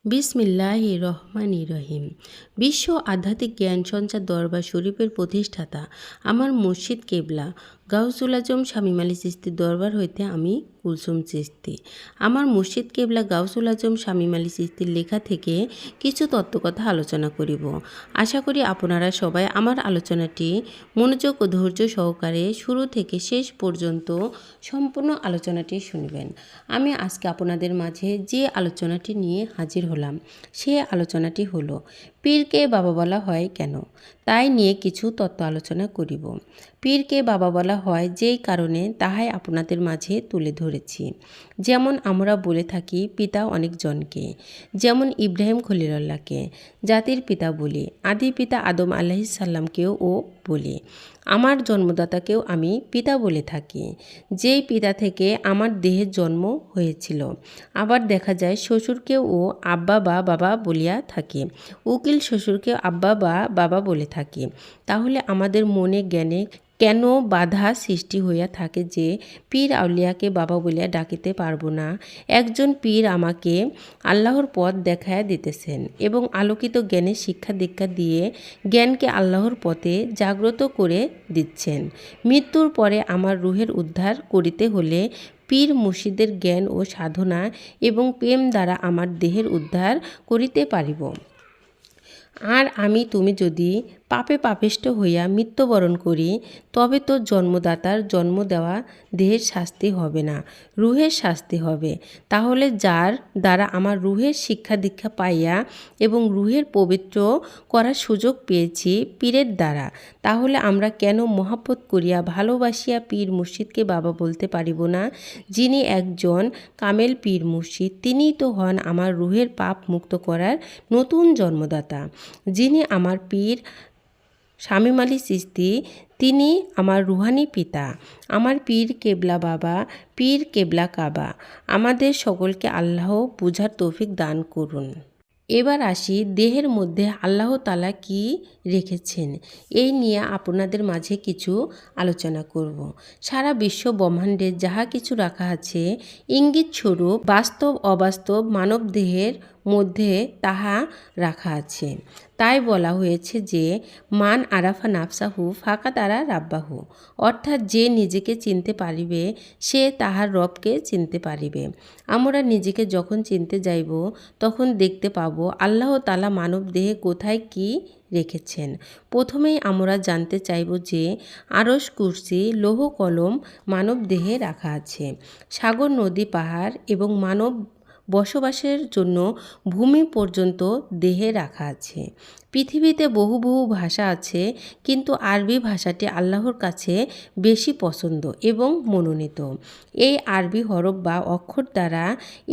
বিসমিল্লাহির রহমানির রহিম। বিশ্ব আধ্যাত্মিক জ্ঞান সঞ্চার দরবার শরীফের প্রতিষ্ঠাতা আমার মুর্শিদ কেবলা গাউসুল আজম শামীম আলী চিশতির দরবার হইতে আমি কুলসুম চিশতি। আমার মুর্শিদ কেবলা গাউসুল আজম শামীম আলী চিশতির লেখা থেকে কিছু তত্ত্বকথা আলোচনা করিব। আশা করি আপনারা সবাই আমার আলোচনাটি মনোযোগ ও ধৈর্য সহকারে শুরু থেকে শেষ পর্যন্ত সম্পূর্ণ আলোচনাটি শুনবেন। আমি আজকে আপনাদের মাঝে যে আলোচনাটি নিয়ে হাজির হলাম সে আলোচনাটি হলো পীরকে বাবা বলা হয় কেন, তাই নিয়ে কিছু তত্ত্ব আলোচনা করিব। পীরকে বাবা বলা হয় যেই কারণে তাহাই আপনাদের মাঝে তুলে ধরেছি। যেমন আমরা বলে থাকি পিতা অনেকজনকে, যেমন ইব্রাহিম খলিলুল্লাহকে জাতির পিতা বলি, আদি পিতা আদম আলাইহিস সালামকেও বলি, আমার জন্মদাতাকেও আমি পিতা বলে থাকি, যেই পিতা থেকে আমার দেহের জন্ম হয়েছিল। আবার দেখা যায় শ্বশুরকেও আব্বা বা বাবা বলিয়া থাকি, উকিল শ্বশুরকেও আব্বা বা বাবা বলে থাকি। তাহলে আমাদের মনে জ্ঞানে কেন বাধা সৃষ্টি হইয়া থাকে যে পীর আউলিয়াকে বাবা বলিয়া ডাকিতে পারবো না? একজন পীর আমাকে আল্লাহর পথ দেখাইয়া দিতেছেন এবং আলোকিত জ্ঞানের শিক্ষা দীক্ষা দিয়ে জ্ঞানকে আল্লাহর পথে জাগ্রত করে দিচ্ছেন। মৃত্যুর পরে আমার রুহের উদ্ধার করিতে হলে পীর মুর্শিদের জ্ঞান ও সাধনা এবং প্রেম দ্বারা আমার দেহের উদ্ধার করিতে পারিব। আর আমি তুমি যদি পাপে পাপিষ্ঠ হইয়া মৃত্যুবরণ করি, তবে তো জন্মদাতার জন্ম দেওয়া দেহের শাস্তি হবে না, রুহের শাস্তি হবে। তাহলে যার দ্বারা আমার রুহের শিক্ষা দীক্ষা পাইয়া এবং রুহের পবিত্র করার সুযোগ পেয়েছি পীরের দ্বারা, তাহলে আমরা কেন মহাব্বত করিয়া ভালোবাসিয়া পীর মুর্শিদকে বাবা বলতে পারিব না? যিনি একজন কামেল পীর মুর্শিদ, তিনিই তো হন আমার রুহের পাপ মুক্ত করার নতুন জন্মদাতা। যিনি আমার পীর শামীম আলী চিশতি, তিনি আমার রুহানি পিতা, আমার পীর কেবলা বাবা, পীর কেবলা কাবা। আমাদের সকলকে আল্লাহ বুঝার তৌফিক দান করুন। এবার আসি দেহের মধ্যে আল্লাহ তাআলা কি রেখেছেন, এই নিয়ে আপনাদের মাঝে কিছু আলোচনা করব। সারা বিশ্ব ব্রহ্মাণ্ডে যাহা কিছু রাখা আছে ইঙ্গিত স্বরূপ বাস্তব অবাস্তব মানব দেহের মধ্যে তাহা রাখা আছে। তাই বলা হয়েছে যে মান আরাফা নাফসাহু ফাকাত আরা রাব্বাহু, অর্থাৎ যে নিজেকে চিনতে পারিবে সে তাহার রবকে চিনতে পারিবে। আমরা নিজেকে যখন চিনতে যাইব তখন দেখতে পাব আল্লাহ তাআলা মানব দেহে কোথায় কি রেখেছেন। প্রথমেই আমরা জানতে চাইব যে আরশ কুরসি লৌহ কলম মানব দেহে রাখা আছে। সাগর নদী পাহাড় এবং মানব বসবাসের জন্য ভূমি পর্যন্ত দেহে রাখা আছে। পৃথিবীতে বহু বহু ভাষা আছে, কিন্তু আরবি ভাষাটি আল্লাহর কাছে বেশি পছন্দ এবং মনোনীত। এই আরবি হরফ বা অক্ষর দ্বারা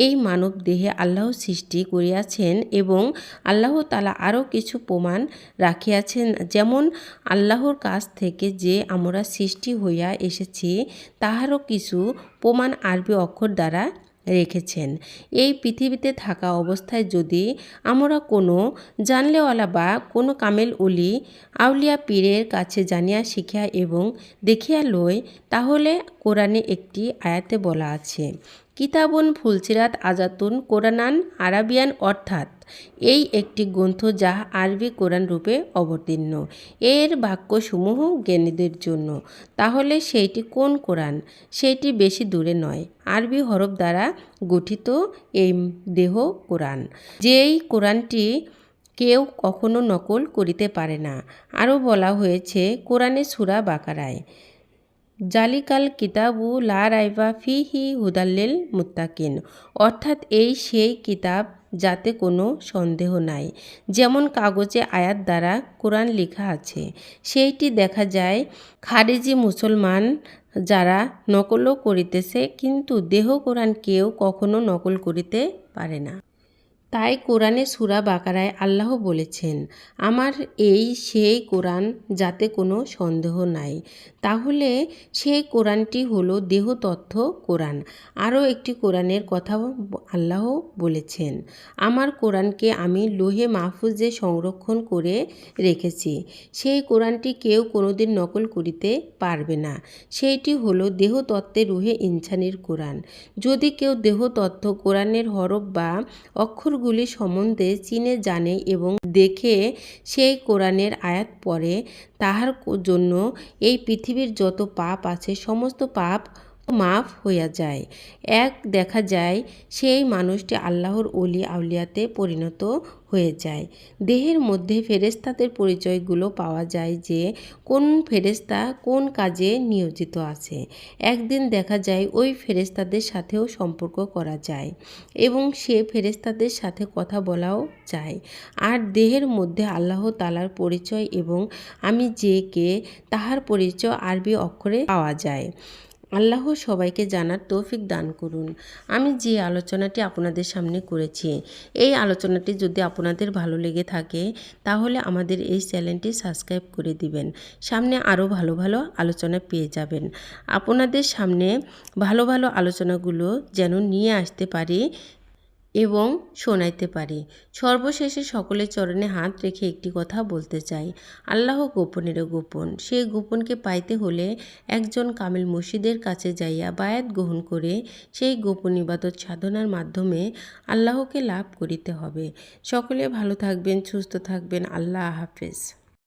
এই মানব দেহে আল্লাহ সৃষ্টি করিয়াছেন এবং আল্লাহ তাআলা আরও কিছু প্রমাণ রাখিয়াছেন, যেমন আল্লাহর কাছ থেকে যে আমরা সৃষ্টি হইয়া এসেছি তাহারও কিছু প্রমাণ আরবি অক্ষর দ্বারা রেখেছেন। এই পৃথিবীতে থাকা অবস্থায় যদি আমরা কোনো জানলেওয়ালা বা কোনো কামেল ওলি আউলিয়া পীরের কাছে জানিয়া শিখিয়া এবং দেখিয়া লই, তাহলে কোরআনে একটি আয়াতে বলা আছে কিতাবুন ফুলসিরাত আজাতুন কোরআনান আরাবিয়ান, অর্থাৎ এই একটি গ্রন্থ যাহা আরবি কোরআন রূপে অবতীর্ণ, এর বাক্যসমূহ জ্ঞানীদের জন্য। তাহলে সেইটি কোন কোরআন? সেইটি বেশি দূরে নয়, আরবি হরফ দ্বারা গঠিত এই দেহ কোরআন, যেই কোরআনটি কেউ কখনো নকল করিতে পারে না। আরও বলা হয়েছে কোরআনে সূরা বাকারায় জালিকাল কিতাবু লা রাইবা ফিহি হুদাল্লিল মুত্তাকিন, অর্থাৎ এই সেই কিতাব যাতে কোনো সন্দেহ নাই। যেমন কাগজে আয়াত দ্বারা কোরআন লেখা আছে, সেইটি দেখা যায় খারিজি মুসলমান যারা নকলও করিতেছে, কিন্তু দেহ কোরআন কেউ কখনো নকল করিতে পারে না। তাই কোরআনে সূরা বাকারায় আল্লাহ বলেছেন আমার এই সেই কোরআন যাতে কোনো সন্দেহ নাই। তাহলে সেই কোরআনটি হলো দেহতত্ত্ব কোরআন। আরও একটি কোরআনের কথা আল্লাহ বলেছেন আমার কোরআনকে আমি লোহে মাহফুজে সংরক্ষণ করে রেখেছি, সেই কোরআনটি কেউ কোনোদিন নকল করিতে পারবে না। সেইটি হলো দেহতত্ত্বের রুহে ইনসানির কোরআন। যদি কেউ দেহতত্ত্ব কোরআনের হরফ বা অক্ষর পাথরগুলি সম্বন্ধে চিনে জানে এবং দেখে সেই কোরআনের আয়াত পড়ে, তাহার জন্য এই পৃথিবীর যত পাপ আছে সমস্ত পাপ মাফ হইয়া যায়। দেখা যায় সেই মানুষটি আল্লাহর অলি আউলিয়াতে পরিণত হয়ে যায়। দেহের মধ্যে ফেরেশতাদের পরিচয়গুলো পাওয়া যায় যে কোন ফেরেশতা কোন কাজে নিয়োজিত আছে। একদিন দেখা যায় ওই ফেরেশতাদের সাথেও সম্পর্ক করা যায় এবং সে ফেরেশতাদের সাথে কথা বলাও যায়। আর দেহের মধ্যে আল্লাহ তাআলার পরিচয় এবং আমি যে কে তাহার পরিচয় আরবি অক্ষরে পাওয়া যায়। আল্লাহ সবাইকে জানার তৌফিক দান করুন। আমি যে আলোচনাটি আপনাদের সামনে করেছি, এই আলোচনাটি যদি আপনাদের ভালো লেগে থাকে তাহলে আমাদের এই চ্যানেলটি সাবস্ক্রাইব করে দিবেন। সামনে আরও ভালো ভালো আলোচনা পেয়ে যাবেন। আপনাদের সামনে ভালো ভালো আলোচনাগুলো যেন নিয়ে আসতে পারি এবং শোনাইতে পারি। সর্বশেষে সকলের চরণে হাত রেখে একটি কথা বলতে চাই, আল্লাহ গোপনেরও গোপন। সেই গোপনকে পাইতে হলে একজন কামিল মুর্শিদের কাছে যাইয়া বায়াত গ্রহণ করে সেই গোপন ইবাদত সাধনার মাধ্যমে আল্লাহকে লাভ করিতে হবে। সকলে ভালো থাকবেন, সুস্থ থাকবেন। আল্লাহ হাফেজ।